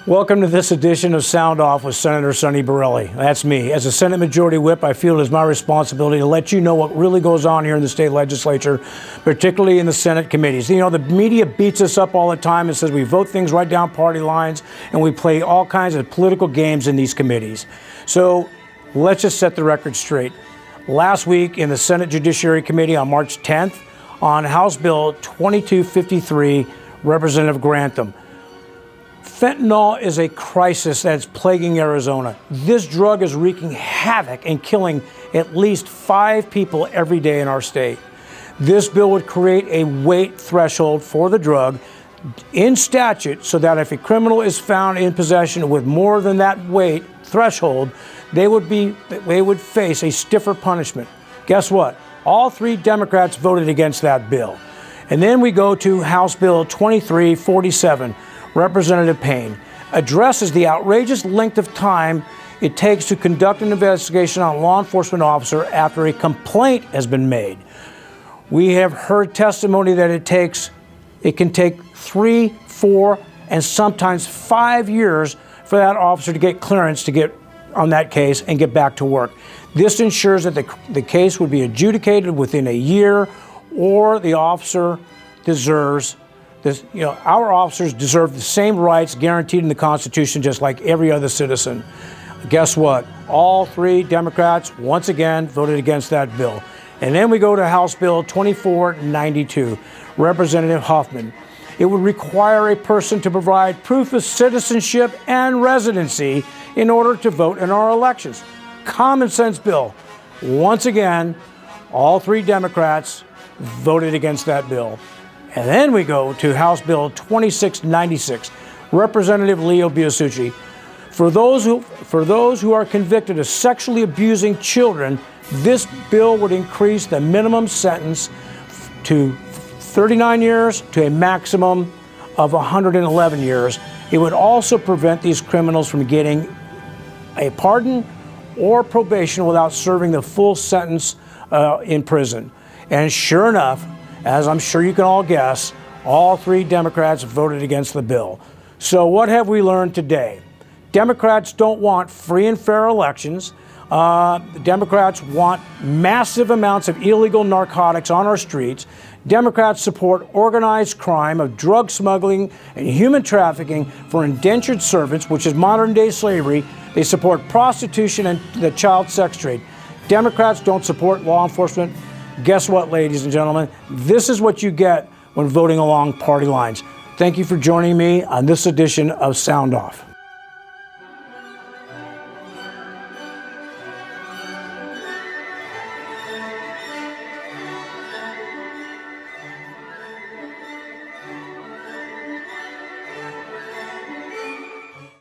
Welcome to this edition of Sound Off with Senator Sonny Borrelli. That's me. As a Senate Majority Whip, I feel it is my responsibility to let you know what really goes on here in the state legislature, particularly in the Senate committees. You know, the media beats us up all the time and says we vote things right down party lines and we play all kinds of political games in these committees. So let's just set the record straight. Last week in the Senate Judiciary Committee on March 10th, on House Bill 2253, Representative Grantham, fentanyl is a crisis that's plaguing Arizona. This drug is wreaking havoc and killing at least 5 people every day in our state. This bill would create a weight threshold for the drug in statute so that if a criminal is found in possession with more than that weight threshold, they would face a stiffer punishment. Guess what? All 3 Democrats voted against that bill. And then we go to House Bill 2347. Representative Payne addresses the outrageous length of time it takes to conduct an investigation on a law enforcement officer after a complaint has been made. We have heard testimony that it can take 3, 4, and sometimes 5 years for that officer to get clearance to get on that case and get back to work. This ensures that the case would be adjudicated within a year, or the officer deserves this. You know, our officers deserve the same rights guaranteed in the Constitution, just like every other citizen. Guess what? All 3 Democrats, once again, voted against that bill. And then we go to House Bill 2492, Representative Huffman. It would require a person to provide proof of citizenship and residency in order to vote in our elections. Common sense bill. Once again, all 3 Democrats voted against that bill. And then we go to House Bill 2696, Representative Leo Biasucci. For those who are convicted of sexually abusing children, this bill would increase the minimum sentence to 39 years to a maximum of 111 years. It would also prevent these criminals from getting a pardon or probation without serving the full sentence in prison. And sure enough, as I'm sure you can all guess, all 3 Democrats voted against the bill. So what have we learned today? Democrats don't want free and fair elections. The Democrats want massive amounts of illegal narcotics on our streets. Democrats support organized crime of drug smuggling and human trafficking for indentured servants, which is modern-day slavery. They support prostitution and the child sex trade. Democrats don't support law enforcement. Guess what, ladies and gentlemen? This is what you get when voting along party lines. Thank you for joining me on this edition of Sound Off.